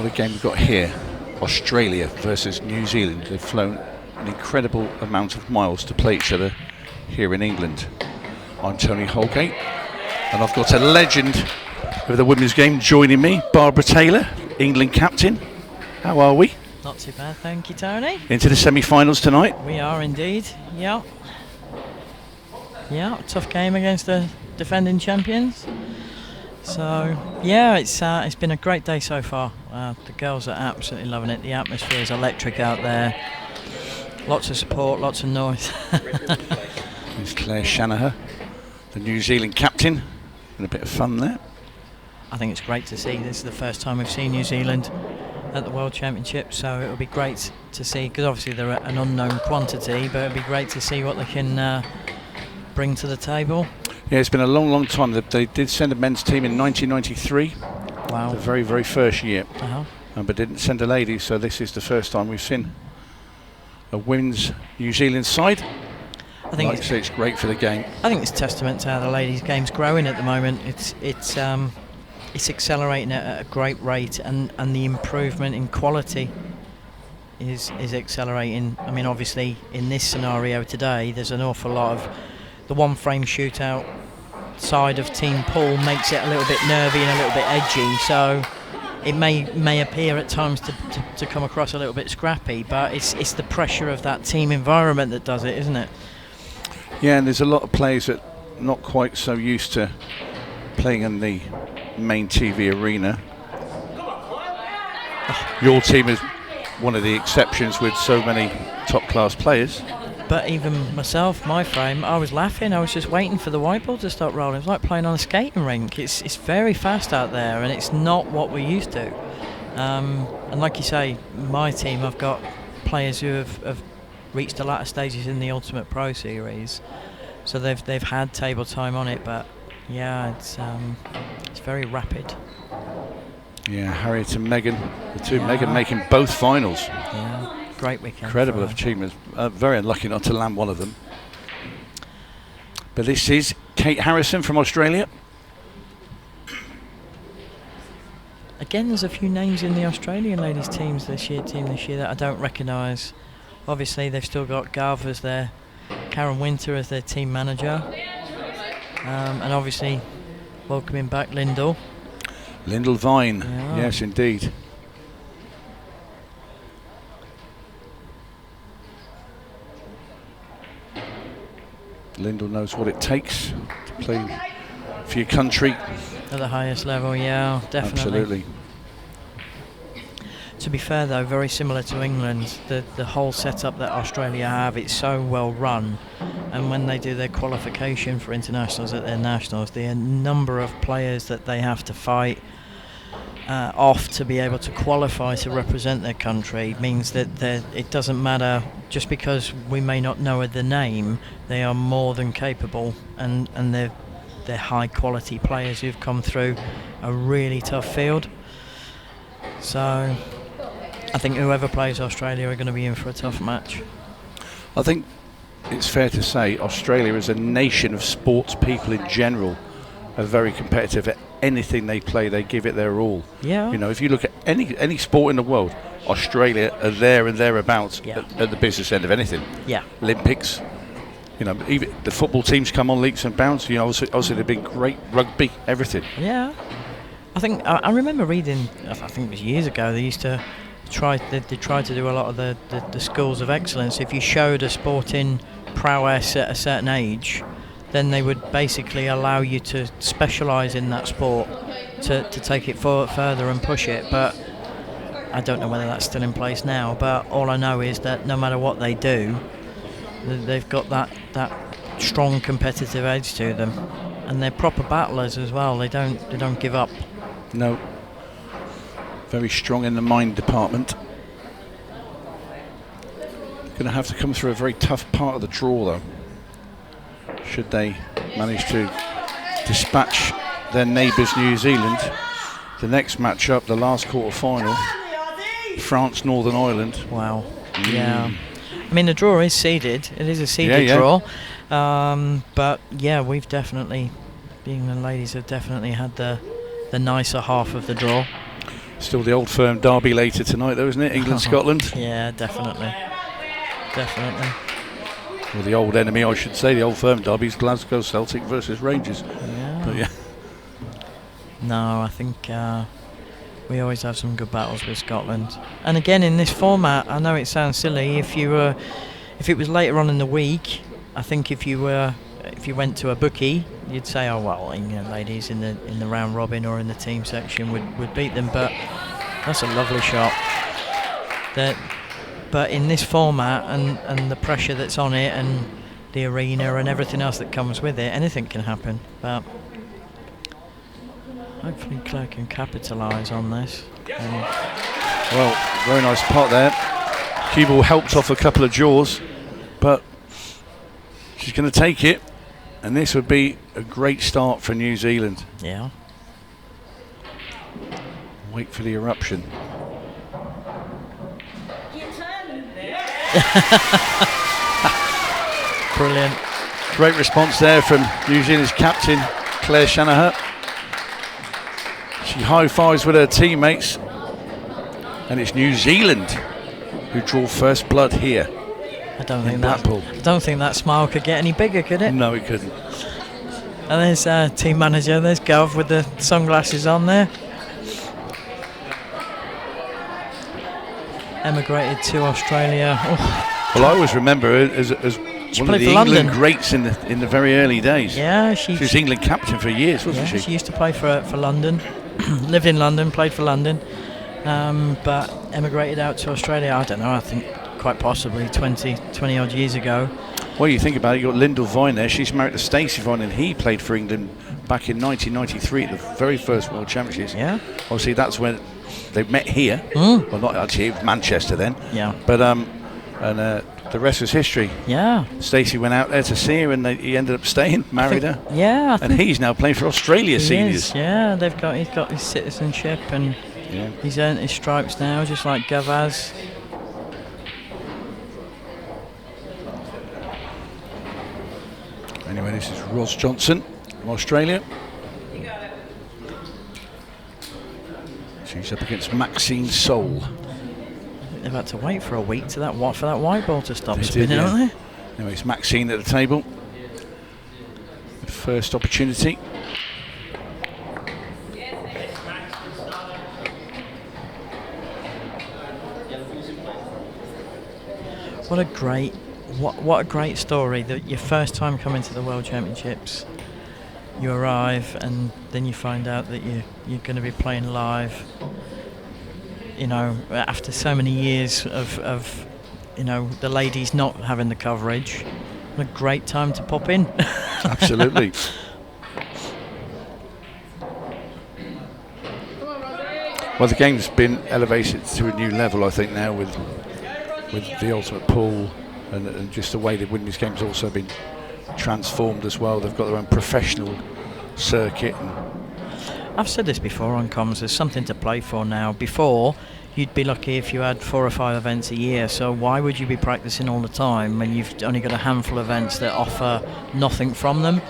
What a game we've got here. Australia versus New Zealand. They've flown an incredible amount of miles to play each other here in England. I'm Tony Holgate, and I've got a legend of the women's game joining me, Barbara Taylor, England captain. How are we? Not too bad, thank you, Tony. Into the semi-finals tonight? We are indeed, yeah. Yeah, tough game against the defending champions. So, yeah, it's been a great day so far. The girls are absolutely loving it. The atmosphere is electric out there. Lots of support, lots of noise. There's Claire Shanahan, the New Zealand captain, and a bit of fun there. I think it's great to see. This is the first time we've seen New Zealand at the World Championships, so it'll be great to see, because obviously they're an unknown quantity, but it'll be great to see what they can bring to the table. Yeah, it's been a long, long time. They did send a men's team in 1993. Wow. The very, very first year. Uh-huh. But didn't send a lady, so this is the first time we've seen a women's New Zealand side. I think it's great for the game. I think it's testament to how the ladies' game's growing at the moment. It's accelerating at a great rate, and the improvement in quality is accelerating. I mean, obviously in this scenario today, there's an awful lot of the one-frame shootout side of team pool makes it a little bit nervy and a little bit edgy. So it may appear at times to come across a little bit scrappy, but it's the pressure of that team environment that does it, isn't it? Yeah, and there's a lot of players that are not quite so used to playing in the main TV arena. Your team is one of the exceptions with so many top-class players. But even myself, my frame, I was laughing. I was just waiting for the white ball to start rolling. It's like playing on a skating rink. It's very fast out there, and it's not what we're used to. And like you say, my team, I've got players who have reached the latter stages in the Ultimate Pro Series, so they've had table time on it. But yeah, it's very rapid. Yeah, Harriet and Megan, the two Megan making both finals. Yeah. Great weekend. Incredible achievements. Very unlucky not to land one of them. But this is Kate Harrison from Australia. Again, there's a few names in the Australian ladies' team this year that I don't recognise. Obviously, they've still got Garv as their, Karen Winter as their team manager, and obviously welcoming back Lyndall. Lyndall Vine, yeah. Yes, indeed. Lyndall knows what it takes to play for your country. At the highest level, yeah, definitely. Absolutely. To be fair though, very similar to England, the whole setup that Australia have, it's so well run, and when they do their qualification for internationals at their nationals, the number of players that they have to fight off to be able to qualify to represent their country means that it doesn't matter, just because we may not know the name, they are more than capable, and they're high quality players who've come through a really tough field. So I think whoever plays Australia are going to be in for a tough match. I think it's fair to say Australia as a nation of sports people in general are very competitive at anything they play. They give it their all. Yeah. You know, if you look at any sport in the world, Australia are there and thereabouts at the business end of anything. Yeah. Olympics. You know, even the football teams come on leaps and bounds. You know, obviously they've been great. Rugby, everything. Yeah. I think I remember reading, I think it was years ago, they used to try to do a lot of the schools of excellence. If you showed a sporting prowess at a certain age, then they would basically allow you to specialise in that sport to take it further and push it. But I don't know whether that's still in place now, but all I know is that no matter what they do, they've got that strong competitive edge to them, and they're proper battlers as well. They don't give up. No. Very strong in the mind department. Going to have to come through a very tough part of the draw though, should they manage to dispatch their neighbours New Zealand. The next match-up, the last quarter-final, France-Northern Ireland. Wow. Yeah. I mean, the draw is seeded. It is a seeded draw. But yeah, we've definitely, the England ladies have definitely had the nicer half of the draw. Still the Old Firm derby later tonight, though, isn't it? England-Scotland. Yeah, definitely. Definitely. Well, the old enemy, I should say, the Old Firm derby is Glasgow Celtic versus Rangers. Yeah. But yeah. No, I think we always have some good battles with Scotland. And again, in this format, I know it sounds silly. If it was later on in the week, I think if you went to a bookie, you'd say, oh well, England ladies in the round robin or in the team section would beat them. But that's a lovely shot. But in this format and the pressure that's on it and the arena and everything else that comes with it, anything can happen. But hopefully Claire can capitalise on this. Well, very nice pot there. Cue ball helped off a couple of jaws, but she's going to take it, and this would be a great start for New Zealand. Yeah. Wait for the eruption. Brilliant. Great response there from New Zealand's captain, Claire Shanahan. She high-fives with her teammates, and it's New Zealand who draw first blood here. I don't think that smile could get any bigger, could it? No, it couldn't. And there's team manager, there's Gov with the sunglasses on there. Emigrated to Australia. Oh. Well, I always remember her as one of the England greats in the very early days. Yeah, she was England captain for years, wasn't she? She used to play for London, lived in London, played for London, but emigrated out to Australia. I don't know, I think quite possibly 20 odd years ago. Well, you think about it, you've got Lyndall Vine there. She's married to Stacey Vine, and he played for England back in 1993 at the very first World Championships. Yeah. Obviously, that's when they met here. Well, not actually, it was Manchester then. Yeah. But the rest was history. Yeah. Stacey went out there to see her, and he ended up staying, married her. Yeah. And he's now playing for Australia seniors. Yeah, he's got his citizenship, and he's earned his stripes now, just like Gov has. Anyway, this is Ros Johnson from Australia. She's up against Maxine Soul. They've had to wait for a week for that white ball to stop spinning, haven't they? Anyway, it's Maxine at the table. First opportunity. What a great story, that your first time coming to the World Championships, you arrive and then you find out that you're going to be playing live, you know, after so many years of you know, the ladies not having the coverage. What a great time to pop in. Absolutely. Well, the game's been elevated to a new level, I think, now with the ultimate pool, and just the way the women's game's also been transformed as well. They've got their own professional circuit. I've said this before on comms, there's something to play for now. Before, you'd be lucky if you had 4 or 5 events a year, so why would you be practicing all the time when you've only got a handful of events that offer nothing from them?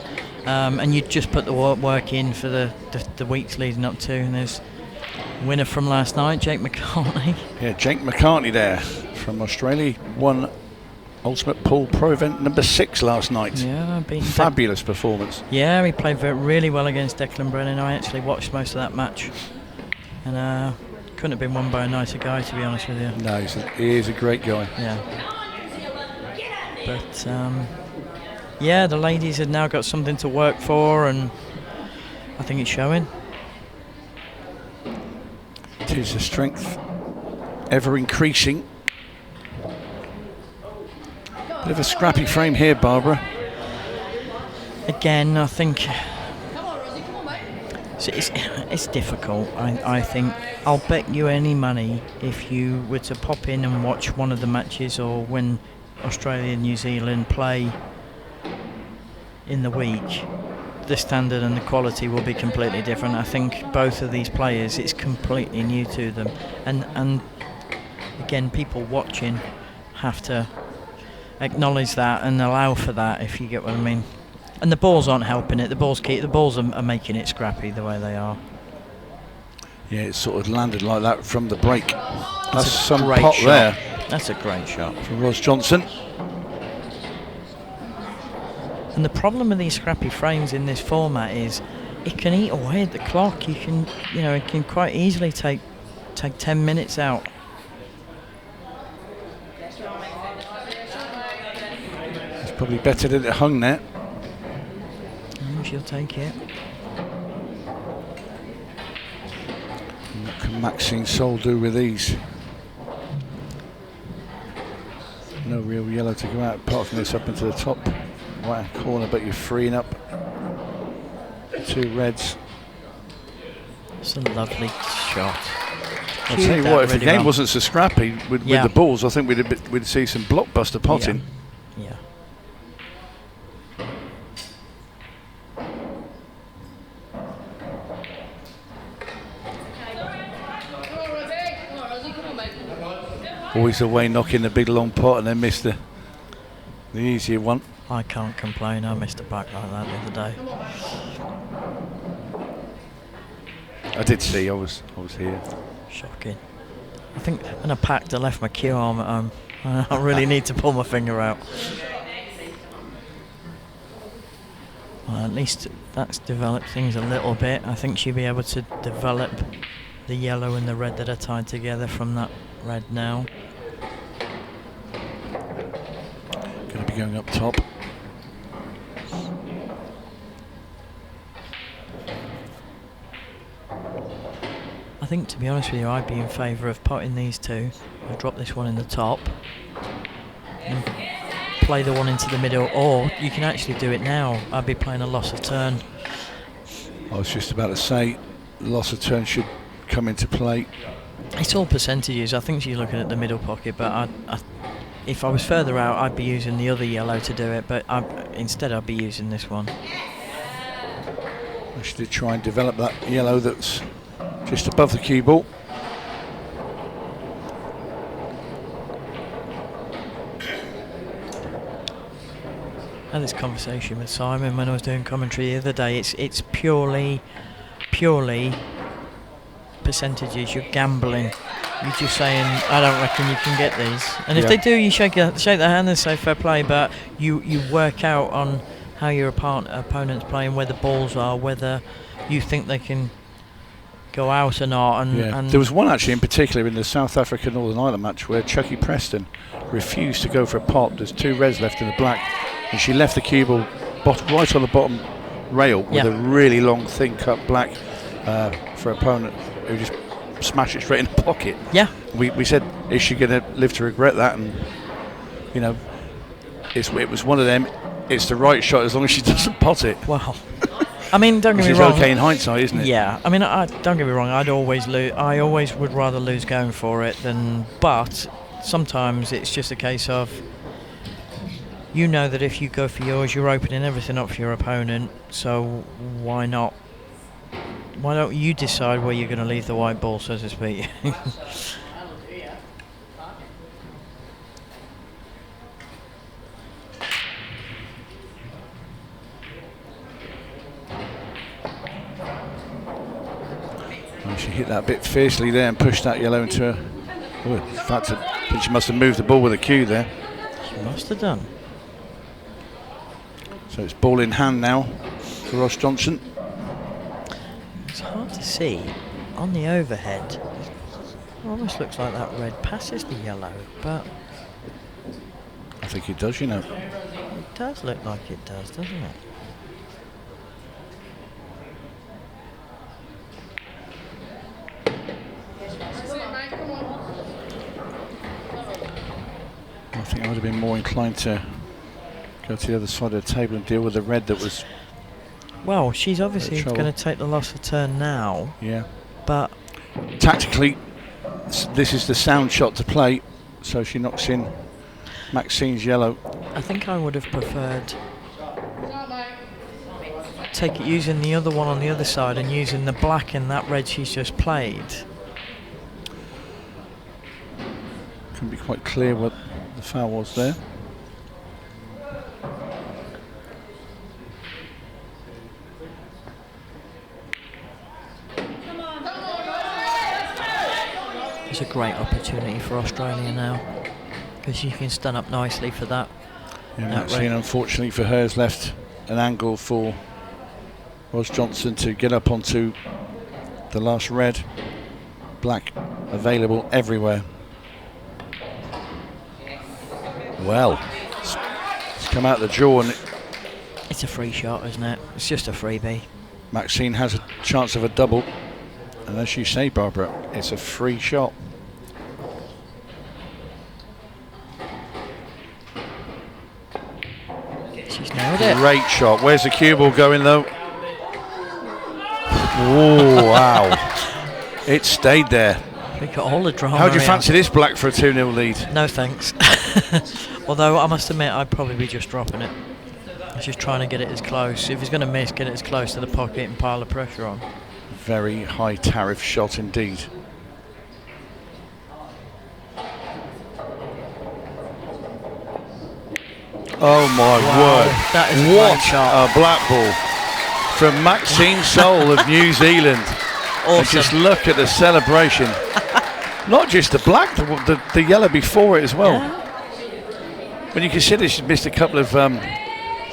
And you'd just put the work in for the weeks leading up to, and there's winner from last night, Jake McCartney. Yeah, Jake McCartney there from Australia, won Ultimate Pool Pro Event number 6 last night. Yeah, fabulous performance. Yeah, he played really well against Declan Brennan. I actually watched most of that match, and couldn't have been won by a nicer guy, to be honest with you. No, he is a great guy. Yeah. But yeah, the ladies have now got something to work for, and I think it's showing. It is the strength ever increasing. Bit of a scrappy frame here, Barbara. Again, I think it's difficult. I think I'll bet you any money if you were to pop in and watch one of the matches, or when Australia and New Zealand play in the week, the standard and the quality will be completely different. I think both of these players, it's completely new to them, and again, people watching have to acknowledge that and allow for that, if you get what I mean. And the balls aren't helping it. The balls are making it scrappy the way they are. Yeah, it sort of landed like that from the break. That's a some great pot shot. there That's a great shot. from Ross Johnson. And the problem with these scrappy frames in this format is it can eat away at the clock. You can, it can quite easily take 10 minutes out. It's probably better that it hung there. She'll take it. And what can Maxine Sol do with these? No real yellow to go out apart from this up into the top right hand corner, but you're freeing up 2 reds. It's a lovely shot. I'll tell you what, if the game wasn't so scrappy with the balls, I think we'd see some blockbuster potting. Yeah. Always away knocking the big long pot and then miss the easier one. I can't complain. I missed a back like that the other day. I did see. I was here. Shocking. I think when I packed, I left my cue arm at home. I really need to pull my finger out. Well, at least that's developed things a little bit. I think she'll be able to develop the yellow and the red that are tied together from that red now. Going to be going up top. I think, to be honest with you, I'd be in favour of potting these two. I'll drop this one in the top and play the one into the middle, or you can actually do it now. I'd be playing a loss of turn. I was just about to say, loss of turn should come into play. It's all percentages. I think she's looking at the middle pocket, but if I was further out, I'd be using the other yellow to do it, but instead I'd be using this one. I should try and develop that yellow that's just above the cue ball. I had this conversation with Simon when I was doing commentary the other day. It's purely percentages. You're gambling. You're just saying, I don't reckon you can get these. And if they do, you shake their hand and say fair play, but you work out on how your opponent's playing, where the balls are, whether you think they can go out or not. And there was one actually in particular in the South Africa Northern Ireland match where Chucky Preston refused to go for a pot. There's 2 reds left in the black, and she left the cue ball right on the bottom rail with a really long thin cut black for an opponent who just smashed it straight in the pocket. Yeah. We said, is she going to live to regret that? And it was one of them. It's the right shot as long as she doesn't pot it. Wow. I mean, don't get me Which is wrong. okay in hindsight, isn't it? Yeah. I mean, don't get me wrong. I'd always lose. I always would rather lose going for it than. But sometimes it's just a case of, that if you go for yours, you're opening everything up for your opponent. So why not? Why don't you decide where you're going to leave the white ball, so to speak? She hit that bit fiercely there and pushed that yellow into her. In fact, I think she must have moved the ball with a cue there. She must have done. So it's ball in hand now for Ross Johnson. It's hard to see on the overhead. It almost looks like that red passes the yellow, but I think it does, It does look like it does, doesn't it? I think I would have been more inclined to go to the other side of the table and deal with the red that was. Well, she's obviously going to take the loss of turn now. Yeah. But tactically, this is the sound shot to play, so she knocks in Maxine's yellow. I think I would have preferred using the other one on the other side and using the black in that red she's just played. Couldn't be quite clear what the foul was there. It's a great opportunity for Australia now, because you can stun up nicely for that. Yeah, Maxine, unfortunately for her, has left an angle for Ros Johnson to get up onto the last red. Black available everywhere. Well, it's come out the draw, and it's a free shot, isn't it? It's just a freebie. Maxine has a chance of a double, and as you say, Barbara, it's a free shot. She's nailed it. Great shot. Where's the cue ball going though? Oh wow! It stayed there. We got all the drama. How do you fancy this Black for a 2-0 lead? No thanks. Although I must admit, I'd probably be just dropping it. I was just trying to get it as close. If he's going to miss, get it as close to the pocket and pile the pressure on. Very high tariff shot indeed. Oh my word! That is what shot. A black ball from Maxine Soul of New Zealand. Awesome. And just look at the celebration. Not just the black, the yellow before it as well. Yeah. When you consider she's missed a couple of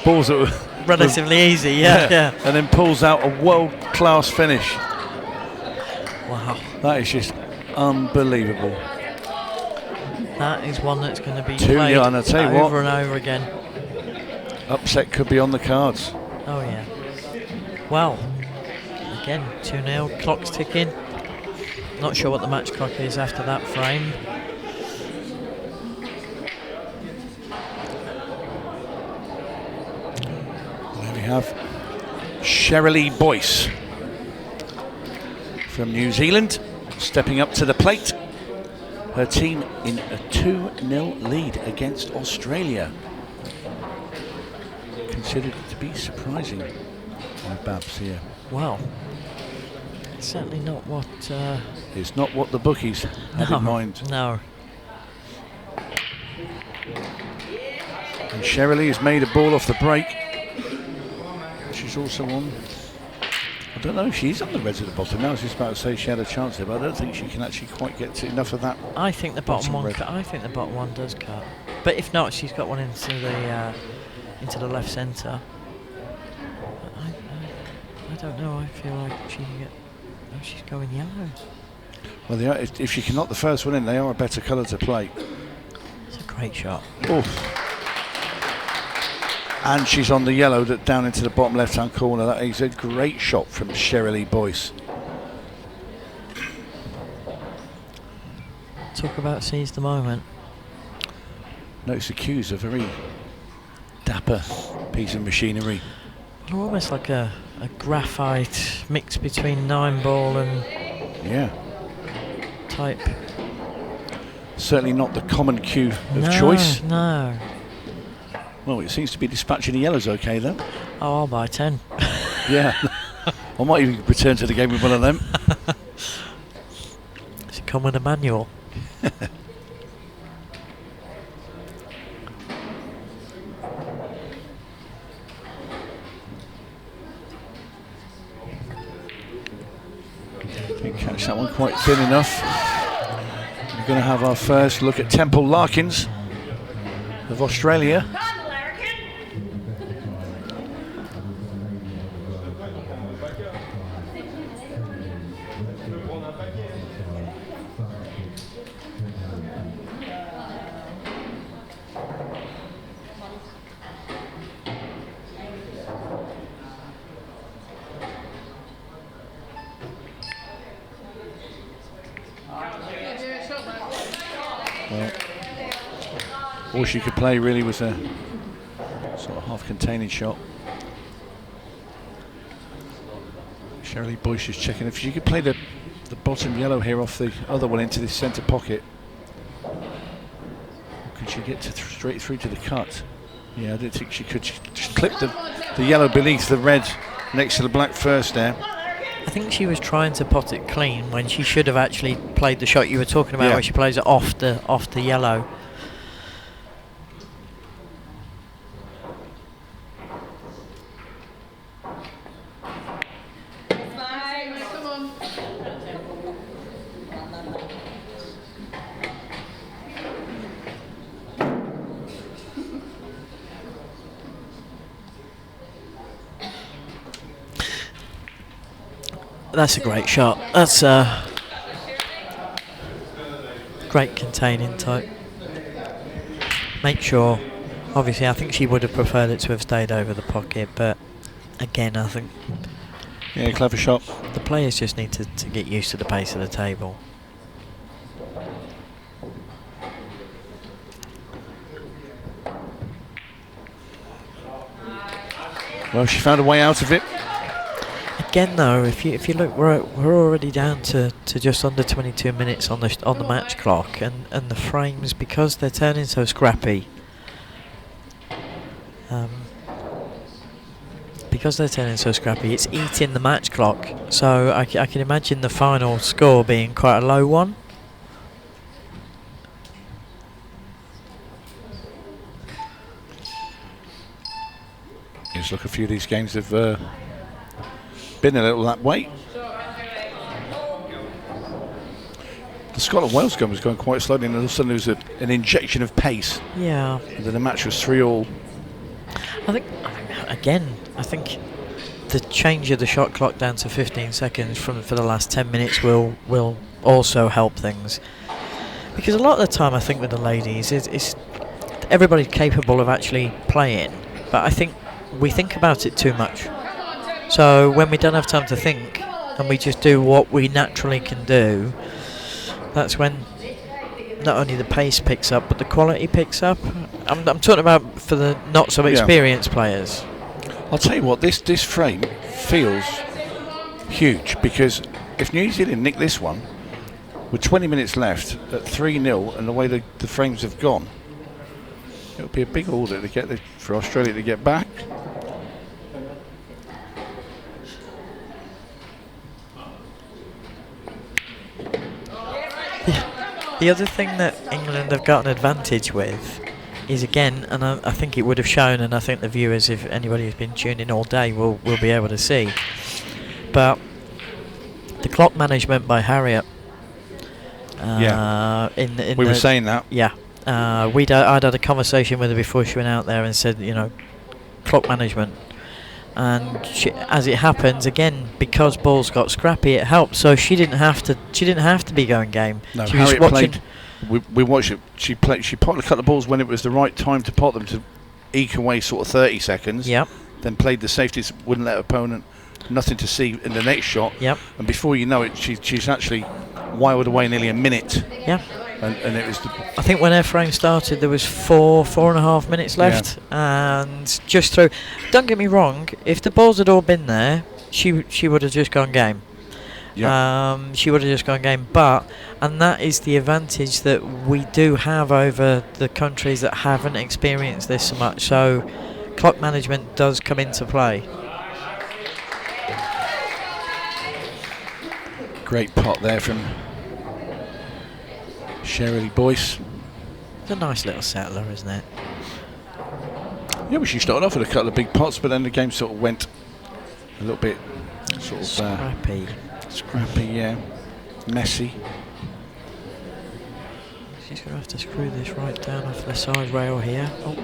balls that were relatively easy, yeah. And then pulls out a world-class finish. Wow. That is just unbelievable. That is one that's going to be 2-0, played and I tell you over what, and over again. Upset could be on the cards. Oh yeah. Well, again, 2-0, clock's ticking. Not sure what the match clock is after that frame. There we have Sherilee Boyce from New Zealand stepping up to the plate. Her team in a 2-0 lead against Australia. Considered to be surprising by Babs here. Well, it's certainly not what... it's not what the bookies had in mind. No. And Sherilee has made a ball off the break. She's also on... I don't know if she's on the reds at the bottom now. I was just about to say she had a chance there, but I don't think she can actually quite get to enough of that. I think the bottom one. red. I think the bottom one does cut, but if not, she's got one into the left centre. I don't know. I feel like she can get. Oh, she's going yellow. Well, they are, if she can knock the first one in, they are a better colour to play. It's a great shot. Oof. And she's on the yellow, that down into the bottom left-hand corner. That is a great shot from Sherilee Boyce. Talk about seize the moment. Notice the cues, a very dapper piece of machinery. Almost like a graphite mix between 9-ball and type. Certainly not the common cue of choice. No. Well, it seems to be dispatching the yellows okay though. Oh, I'll buy 10. Yeah. I might even return to the game with one of them. Does it come with a manual? Didn't catch that one quite thin enough. We're going to have our first look at Temple Larkins of Australia. All she could play really was a sort of half-containing shot. Sherilee Boyce is checking if she could play the bottom yellow here off the other one into this centre pocket. Or could she get straight through to the cut? Yeah, I didn't think she could. She clipped the yellow beneath the red next to the black first there. I think she was trying to pot it clean when she should have actually played the shot you were talking about, yeah, where she plays it off the yellow. That's a great shot. That's great containing type. Make sure, obviously I think she would have preferred it to have stayed over the pocket, but again I think clever shot. the players just need to get used to the pace of the table. Well, she found a way out of it. Again though, if you look, we're already down to just under 22 minutes on the match clock, and the frames, because they're turning so scrappy, it's eating the match clock. So I can imagine the final score being quite a low one. Just look, a few of these games have been a little that way. The Scotland-Wales game was going quite slowly, and all of a sudden there was an injection of pace. Yeah. And then the match was 3-all. I think the change of the shot clock down to 15 seconds for the last 10 minutes will also help things. Because a lot of the time I think with the ladies, it's everybody's capable of actually playing, but I think we think about it too much. So when we don't have time to think and we just do what we naturally can do, that's when not only the pace picks up but the quality picks up. I'm talking about for the not so experienced players. I'll tell you what, this frame feels huge, because if New Zealand nick this one with 20 minutes left at 3-0 and the way the frames have gone, it'll be a big order to get for Australia to get back. The other thing that England have got an advantage with is, again, and I think it would have shown, and I think the viewers, if anybody has been tuned in all day, will be able to see, but the clock management by Harriet. We were saying that. Yeah. I'd had a conversation with her before she went out there and said, clock management. And as it happens, again, because balls got scrappy, it helped. So she didn't have to be going game. No, she was watching. We watched it. She potted a couple of balls when it was the right time to pot them, to eke away sort of 30 seconds. Yep. Then played the safeties, wouldn't let opponent nothing to see in the next shot. Yep. And before you know it, she's actually wiled away nearly a minute. Yeah. And it was. I think when her frame started, there was 4.5 minutes left, and just through. Don't get me wrong. If the balls had all been there, she would have just gone game. Yeah. She would have just gone game. And that is the advantage that we do have over the countries that haven't experienced this so much. So, clock management does come into play. Great pot there from Shirley Boyce. It's a nice little settler, isn't it? Yeah, well, she started off with a couple of big pots, but then the game sort of went a little bit sort of scrappy. Scrappy, yeah. Messy. She's going to have to screw this right down off the side rail here. Oh,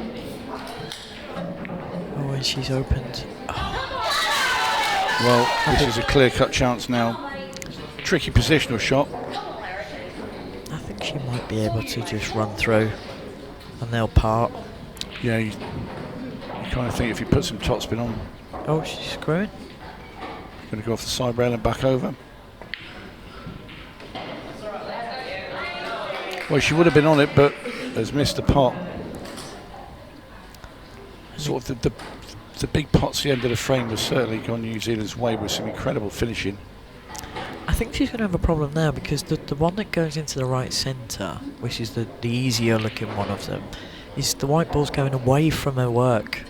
and she's opened. Oh. Well, this is a clear-cut chance now. Tricky positional shot. I think she might be able to just run through and they'll part. Yeah, you kind of think if you put some topspin on. Oh, she's screwing. Going to go off the side rail and back over. Well, she would have been on it, but has missed the pot. Sort of the big pots at the end of the frame was certainly gone New Zealand's way with some incredible finishing. I think she's going to have a problem now, because the one that goes into the right centre, which is the easier looking one of them, is the white ball's going away from her work.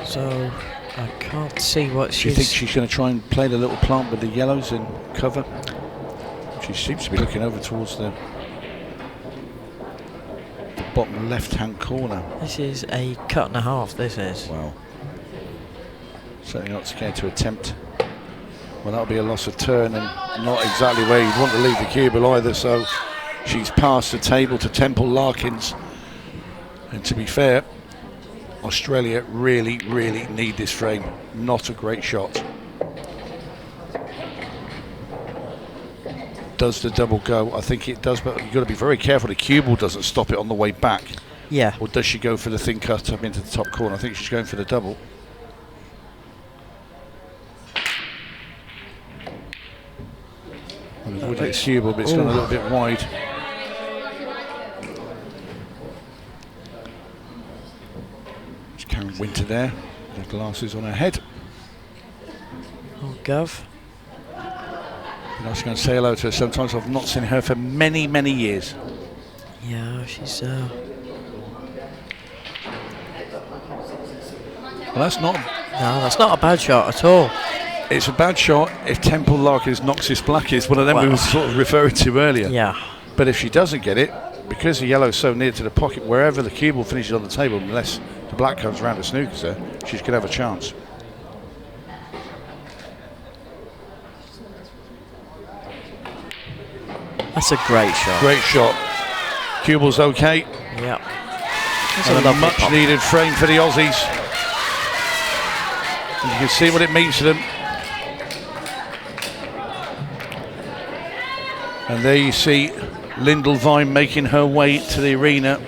So I can't see what she's... Do you think she's going to try and play the little plant with the yellows and cover? She seems to be looking over towards the bottom left-hand corner. This is a cut and a half, this is. Wow. Certainly not scared to attempt. Well, that'll be a loss of turn, and not exactly where you'd want to leave the cubel either, so she's passed the table to Temple Larkins. And to be fair, Australia really, really need this frame. Not a great shot. Does the double go? I think it does, but you've got to be very careful the cue ball doesn't stop it on the way back. Yeah. Or does she go for the thin cut up into the top corner? I think she's going for the double. Well, it would hit cue ball, but it's gone a little bit wide. There's Karen Winter there, the glasses on her head. Oh, Gov. I was going to say hello to her. Sometimes I've not seen her for many, many years. Yeah, she's. Well, that's not. No, that's not a bad shot at all. It's a bad shot if Temple Larkins knocks this black is one of them we were sort of referring to earlier. Yeah. But if she doesn't get it, because the yellow's so near to the pocket, wherever the cue ball finishes on the table, unless the black comes around the snookers there, she's going to have a chance. That's a great shot. Great shot. Cue ball's okay. Yeah. And a much needed frame for the Aussies. And you can see what it means to them. And there you see Lyndall Vine making her way to the arena.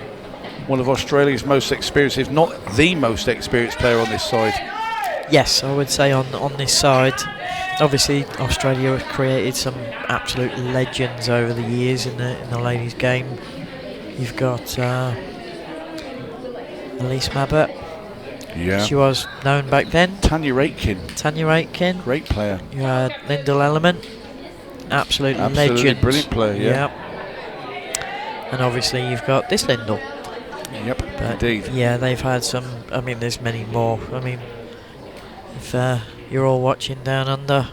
One of Australia's most experienced, if not the most experienced player on this side. Yes, I would say on this side. Obviously, Australia has created some absolute legends over the years in the ladies' game. You've got Elise Mabbott. Yeah. She was known back then. Tanya Aitken. Great player. You had Lyndall Ellerman. Absolutely legend. Brilliant player, yeah. Yep. And obviously you've got this Lyndall. Yep, But indeed. yeah, they've had some, I mean, there's many more. I mean, if you're all watching down under,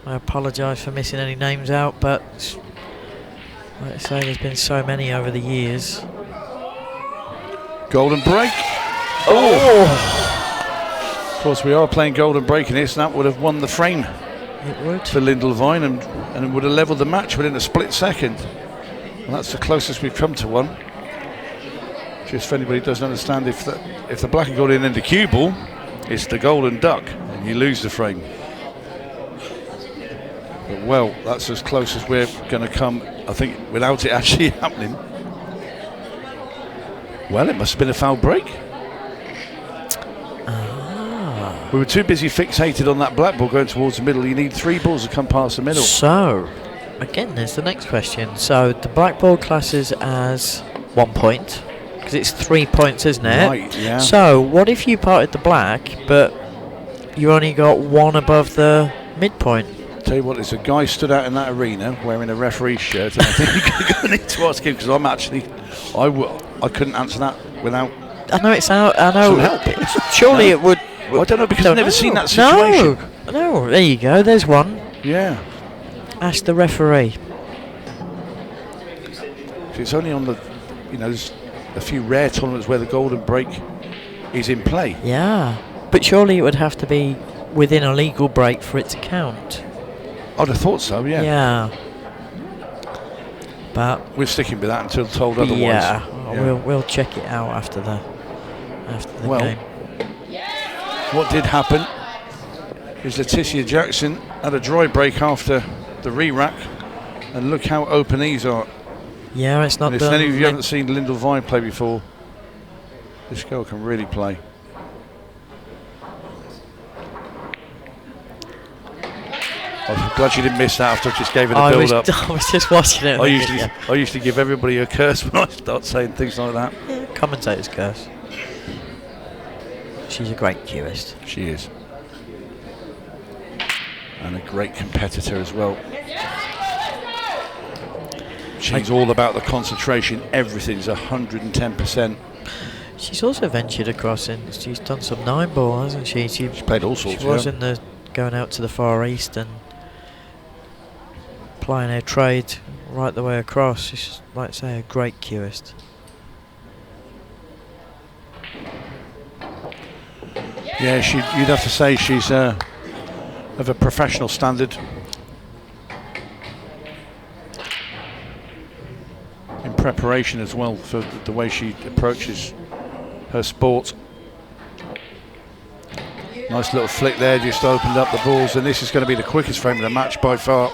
I apologise for missing any names out, but like I say, there's been so many over the years. Golden break. Oh! Of course, we are playing golden break in this, and that would have won the frame. It would. For Lyndall Vine and would have levelled the match within a split second. And that's the closest we've come to one. Just for anybody who doesn't understand, if the black and gold in the cue ball, it's the golden duck, and you lose the frame. But well, that's as close as we're going to come, I think, without it actually happening. Well, it must have been a foul break. We were too busy fixated on that black ball going towards the middle. You need 3 balls to come past the middle. So, again, there's the next question. So, the black ball classes as 1 point, because it's 3 points, isn't it? Right, yeah. So, what if you parted the black, but you only got 1 above the midpoint? Tell you what, there's a guy stood out in that arena wearing a referee's shirt, and I think you're going to need to ask him, because I couldn't answer that without. I know it's out. I know. Some help. Surely it would. I don't know, because I've never seen that situation. No, there you go. There's one. Yeah. Ask the referee. It's only on the, there's a few rare tournaments where the golden break is in play. Yeah, but surely it would have to be within a legal break for it to count. I'd have thought so, yeah. Yeah. But we're sticking with that until told otherwise. Yeah. We'll check it out after the game. What did happen is Letitia Jackson had a dry break after the re-rack, and look how open these are. Yeah, it's not. And if any of you haven't seen Lyndall Vine play before, this girl can really play. I'm glad she didn't miss that after I just gave it a build-up. I was just watching it. I usually give everybody a curse when I start saying things like that. Yeah, commentator's curse. She's a great cueist. She is. And a great competitor as well. She's all about the concentration. Everything's 110%. She's also ventured across and she's done some 9-ball, hasn't she? She's played all sorts. She was in the going out to the Far East and plying her trade right the way across. She's, like I say, a great cueist. Yeah, you'd have to say she's of a professional standard. In preparation as well for the way she approaches her sport. Nice little flick there, just opened up the balls, and this is going to be the quickest frame of the match by far.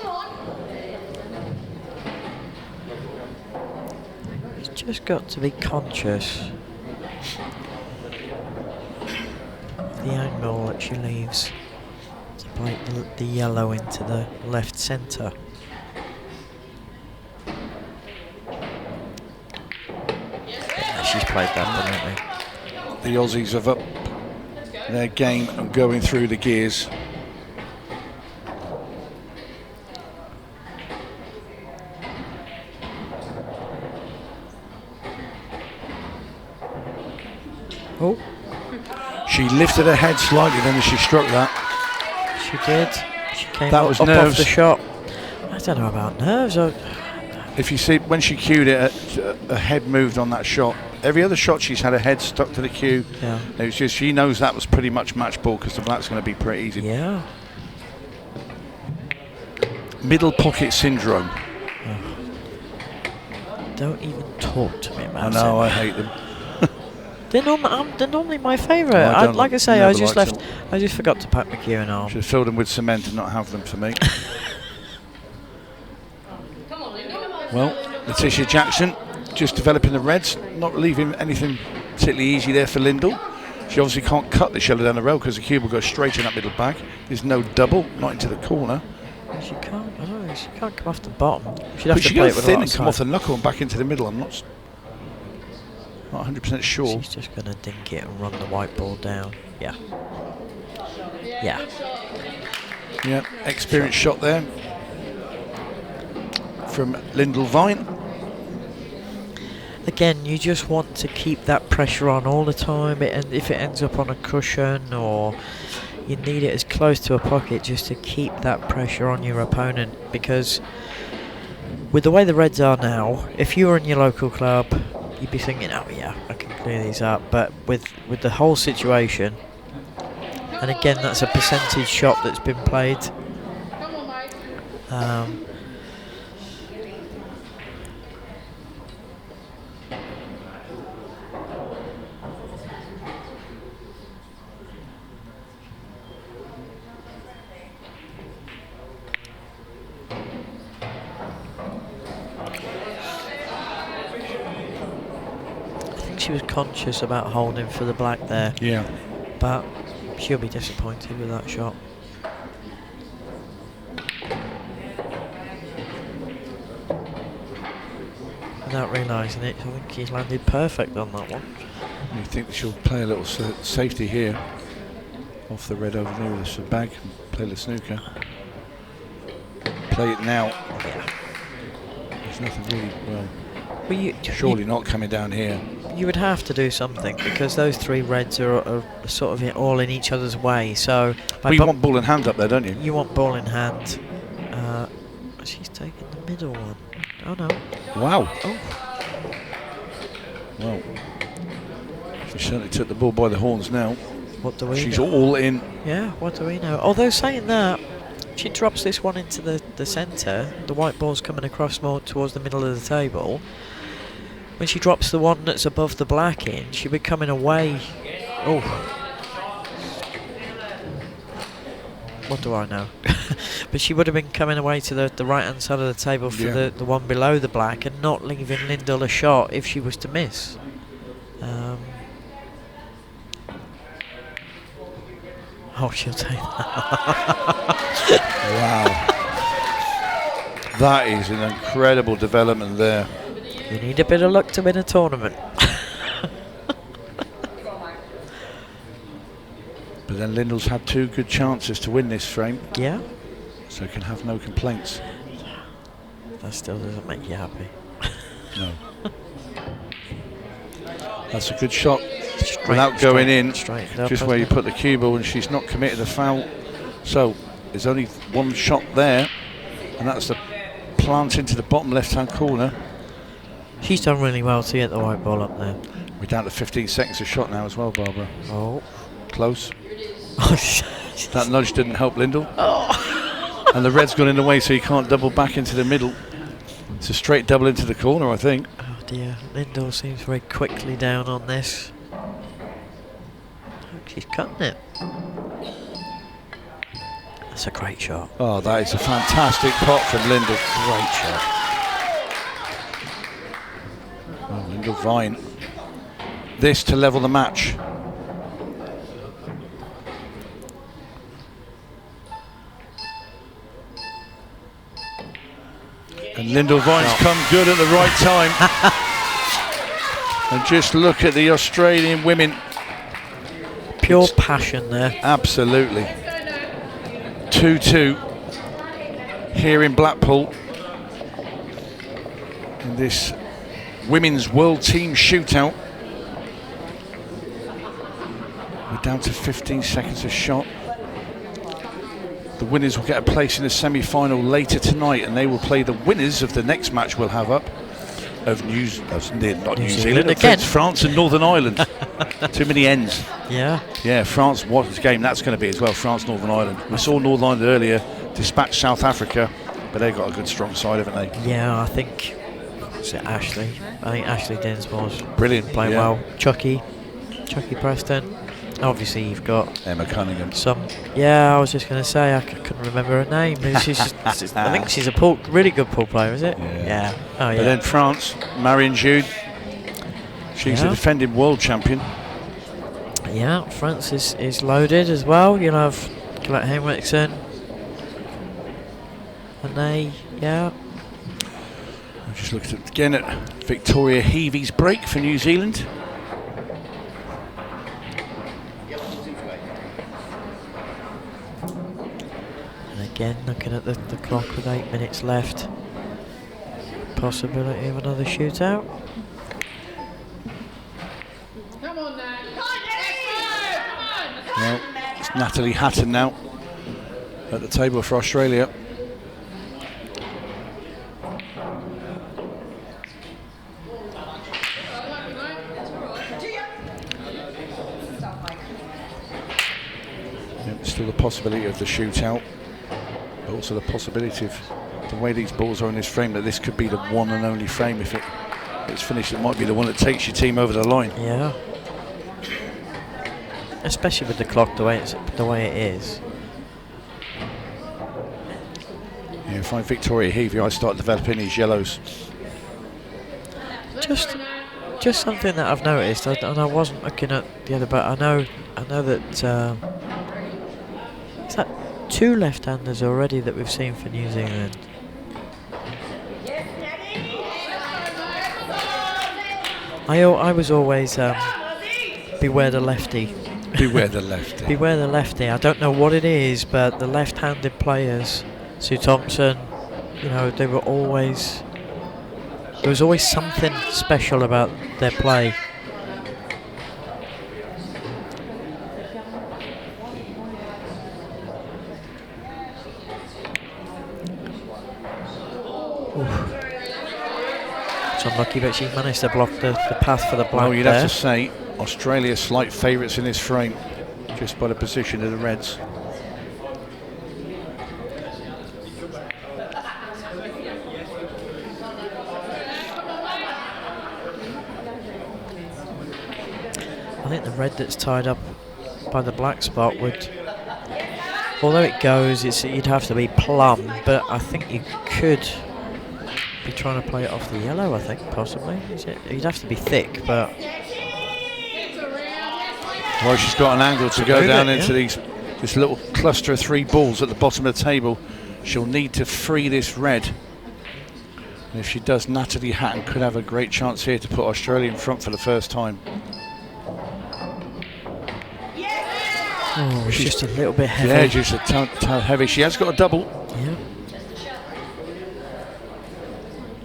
He's just got to be conscious of the angle that she leaves to play the yellow into the left centre. Yeah, she's played that brilliantly. The Aussies have up their game and going through the gears. Oh, she lifted her head slightly then as she struck that. she did. She came That up, was up nerves. off the shot. I don't know about nerves. If you see, when she cued it, her head moved on that shot. Every other shot she's had her head stuck to the cue. Yeah. It was just, she knows that was pretty much match ball because the black's going to be pretty easy. Yeah. Middle pocket syndrome. Don't even talk to me I about know, it. I hate them. They're normally my favourite. No, I don't like I say, never I just liked left. them. I just forgot to pack McEwen on. Should have filled them with cement and not have them for me. Well, Letitia Jackson just developing the reds, not leaving anything particularly easy there for Lindell. She obviously can't cut the yellow down the rail because the cube will go straight in that middle bag. There's no double, not into the corner. She can't. I know. She can't come off the bottom. She'd But have to she play go it with a thin lot and of come off time. the knuckle and back into the middle. I'm not 100% sure. She's just going to dink it and run the white ball down. Yeah. Yeah. Yeah, experienced shot there from Lyndall Vine. Again, you just want to keep that pressure on all the time. And if it ends up on a cushion, or you need it as close to a pocket, just to keep that pressure on your opponent. Because with the way the reds are now, if you were in your local club, you'd be thinking, oh yeah, I can clear these up. But with the whole situation, and again, that's a percentage shot that's been played. I think she was conscious about holding for the black there. Yeah. But she'll be disappointed with that shot. Without realising it, I think he's landed perfect on that one. You think she'll play a little safety here off the red over there with the bag and play the snooker. Play it now. Yeah. There's nothing really, well, Well, surely not coming down here. you would have to do something because those three reds are sort of all in each other's way. So But you want ball in hand up there, don't you? you want ball in hand. She's taking the middle one. Oh no. Wow. Oh. Well, she certainly took the ball by the horns now. What do we She's know? all in. Yeah, what do we know? Although saying that, she drops this one into the centre. The white ball's coming across more towards the middle of the table. When she drops the one that's above the black in, she'll be coming away. Oh. What do I know? But she would have been coming away to the right hand side of the table for Yeah. the one below the black and not leaving Lyndall a shot if she was to miss. Oh, she'll take that. Wow. That is an incredible development there. You need a bit of luck to win a tournament. But then Lyndall's had two good chances to win this frame, Yeah? so can have no complaints. That still doesn't make you happy. No. That's a good shot Straight- without going straight- in, straight up, just where you hasn't put the cue ball, and she's not committed a foul. So there's only one shot there, and that's the plant into the bottom left-hand corner. She's done really well to get the white ball up there. We're down to 15 seconds of shot now as well, Barbara. Oh. Close. That nudge didn't help Lyndall. And the red's gone in the way, so you can't double back into the middle. It's a straight double into the corner, I think. Oh dear, Lyndall seems very quickly down on this. Look, she's cutting it. That's a great shot. Oh, that is a fantastic pot from Linda. Great shot. Oh, Linda Vine. This to level the match. And Lyndall Vine's come good at the right time. And just look at the Australian women. Pure passion there. Absolutely. 2-2 here in Blackpool in this Women's World Team Shootout. We're down to 15 seconds a shot. The winners will get a place in the semi-final later tonight, and they will play the winners of the next match we'll have up of New Zealand again. France and Northern Ireland. Too many ends. Yeah. Yeah, France, what a game that's going to be as well, France, Northern Ireland. We saw Northern Ireland earlier dispatch South Africa, but they've got a good strong side, haven't they? Yeah, I think, is it Ashley? I think Ashley Dinsmore's brilliant, playing well. Chucky Preston. Obviously, you've got Emma Cunningham. Yeah, I was just going to say I couldn't remember her name. She's I think she's a really good pool player, is it? Yeah. Oh yeah. But then France, Marion Jude. She's the defending world champion. Yeah, France is loaded as well. You'll have Colette Henriksen. And I'm just looking again at Victoria Heavy's break for New Zealand. Again, looking at the clock with 8 minutes left. Possibility of another shootout. Come on now. Well, it's Natalie Hatton now at the table for Australia. Still the possibility of the shootout. Also the possibility of the way these balls are in this frame that this could be the one and only frame. If it's finished, it might be the one that takes your team over the line. Yeah, especially with the clock the way it is. Yeah, if I'm Victoria Heavey, I start developing these yellows. Just something that I've noticed, and I wasn't looking at the other, but I know that is that 2 left-handers already that we've seen for New Zealand. I was always beware the lefty. Beware the lefty. Beware the lefty. I don't know what it is, but the left-handed players, Sue Thompson, there was always something special about their play. It's unlucky, but she managed to block the path for the black. Well, you'd have to say Australia slight favourites in this frame, just by the position of the reds. I think the red that's tied up by the black spot would, although it goes, you'd have to be plumb, but I think you could be trying to play it off the yellow, I think, possibly. You'd have to be thick, but... Well, she's got an angle to go down into this little cluster of 3 balls at the bottom of the table. She'll need to free this red. And if she does, Natalie Hatton could have a great chance here to put Australia in front for the first time. Oh, she's just a little bit heavy. Yeah, just a tad heavy. She has got a double. Yeah.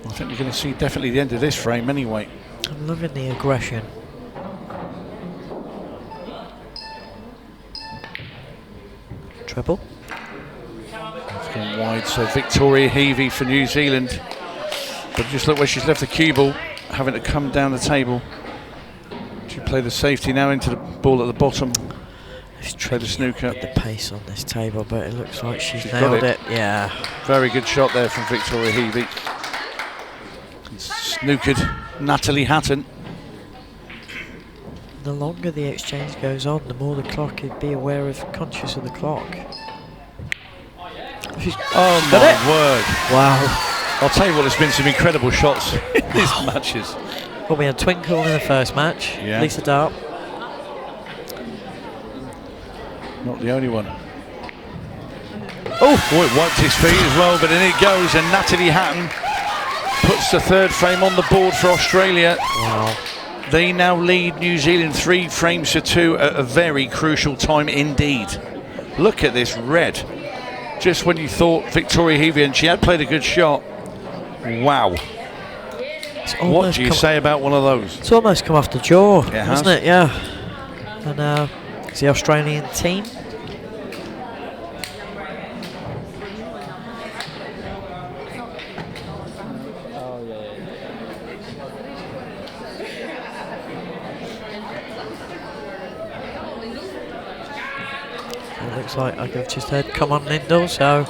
I think we're going to see definitely the end of this frame anyway. I'm loving the aggression. Treble. It's gone wide, so Victoria Heavey for New Zealand. But just look where she's left the cue ball, having to come down the table. She play the safety now into the ball at the bottom. Let's try the snooker. The pace on this table, but it looks like she's nailed it. Yeah. Very good shot there from Victoria Heavey. Snookered Natalie Hatton. The longer the exchange goes on, the more the clock, be conscious of the clock. She's Oh got my it. word! Wow. I'll tell you what, there's been some incredible shots in these matches. Well, we had Twinkle in the first match. Yeah. Lisa Dart. Not the only one. Oh, it wiped his feet as well, but in it goes, and Natalie Hatton puts the third frame on the board for Australia. Wow. They now lead New Zealand 3 frames to 2 at a very crucial time indeed. Look at this red. Just when you thought Victoria Heavey, and she had played a good shot. Wow. What do you say about one of those? It's almost come off the jaw, hasn't it? Yeah. And it's the Australian team. It looks like I've just heard "Come on, Lindell." So,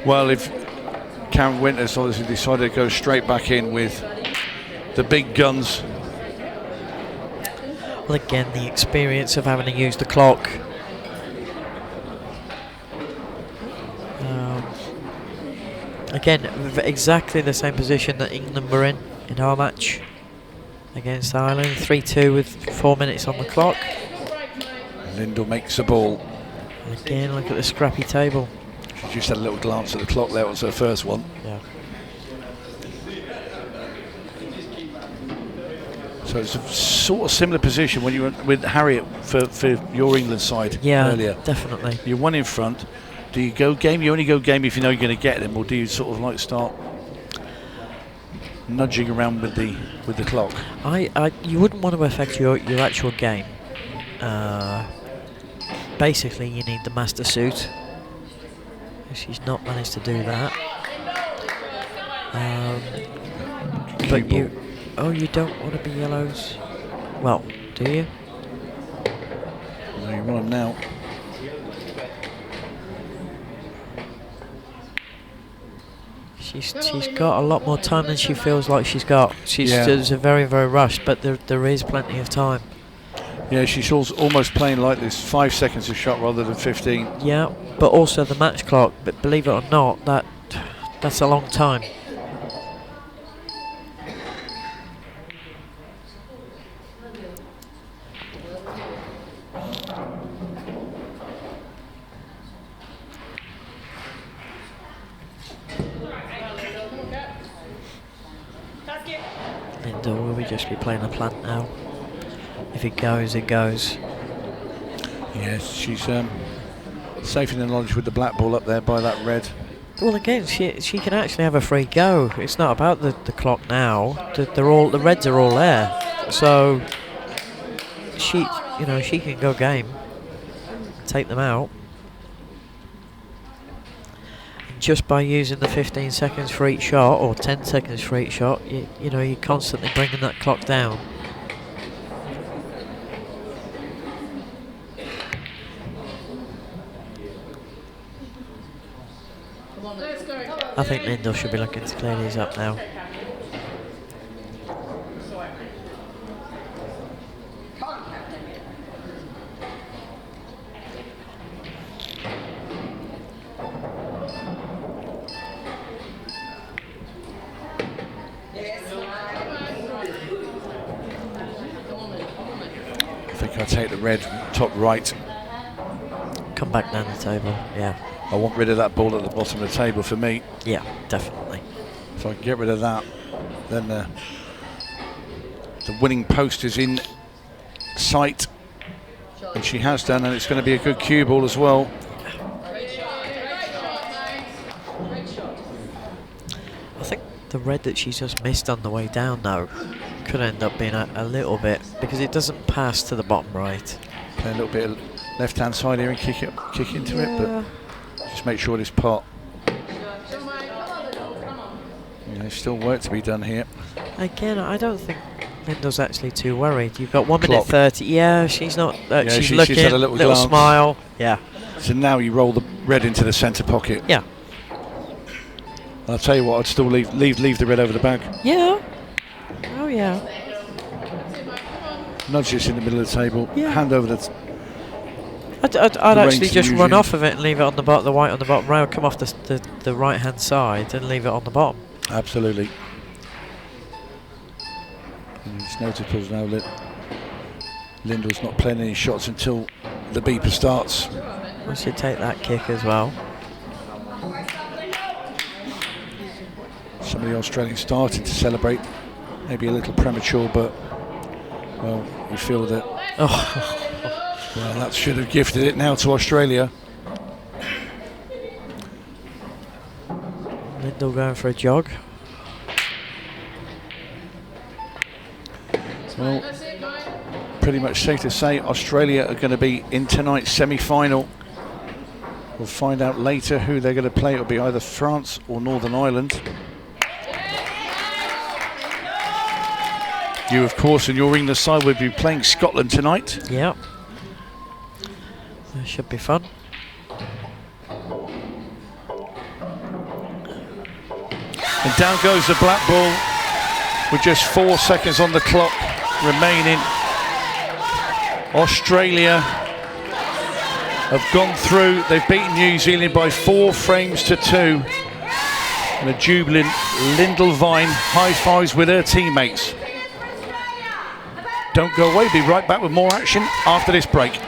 well, if Karen Winters obviously decided to go straight back in with the big guns. Well, again, the experience of having to use the clock. Again, exactly the same position that England were in our match against Ireland. 3-2 with 4 minutes on the clock. Lindell makes the ball. And again, look at the scrappy table. She just had a little glance at the clock there. It was her first one. Yeah. So it's a sort of similar position when you were with Harriet for your England side earlier. Yeah, definitely. You're one in front. Do you go game? You only go game if you know you're going to get them, or do you sort of like start nudging around with the clock? You wouldn't want to affect your actual game. Basically, you need the master suit. She's not managed to do that. But you don't want to be yellows. Well, do you? No, you want them now. She's got a lot more time than she feels like she's got. She's very, very rushed, but there is plenty of time. Yeah, she's almost playing like this, 5 seconds a shot rather than 15. Yeah, but also the match clock. But believe it or not, that's a long time. Lindell will just be playing a plant now. If it goes, it goes. Yes, she's safe in the knowledge with the black ball up there by that red. Well, again, she can actually have a free go. It's not about the clock now. The reds are all there, so she can go game, take them out. Just by using the 15 seconds for each shot or 10 seconds for each shot, you're constantly bringing that clock down. I think Lindell should be looking to clear these up now. I think I'll take the red top right. Come back down the table, yeah. I want rid of that ball at the bottom of the table for me. Yeah, definitely. If I can get rid of that, then the winning post is in sight. And she has done, and it's going to be a good cue ball as well. I think the red that she's just missed on the way down now could end up being a little bit, because it doesn't pass to the bottom right. Play a little bit of left hand side here and kick into it, but just make sure this pot. There's still work to be done here. Again, I don't think Lindell's actually too worried. You've got 1 minute 30. Yeah, she's not. She's looking. She's had a little smile. Yeah. So now you roll the red into the centre pocket. Yeah. I'll tell you what, I'd still leave the red over the bag. Yeah. Oh yeah. Nudge this in the middle of the table. Yeah. Hand over the. I'd actually just run off of it and leave it on the bottom, the white on the bottom rail, come off the right hand side and leave it on the bottom. Absolutely. And it's notable now that Lindell's not playing any shots until the beeper starts. We should take that kick as well. Some of the Australians starting to celebrate, maybe a little premature, but well, we feel that well, that should have gifted it now to Australia. Lindell going for a jog. Well, pretty much safe to say Australia are going to be in tonight's semi-final. We'll find out later who they're going to play. It'll be either France or Northern Ireland. You, of course, and your England side will be playing Scotland tonight. Yep. That should be fun. And down goes the black ball with just 4 seconds on the clock remaining. Australia have gone through. They've beaten New Zealand by 4 frames to 2. And a jubilant Lindell Vine high fives with her teammates. Don't go away, be right back with more action after this break.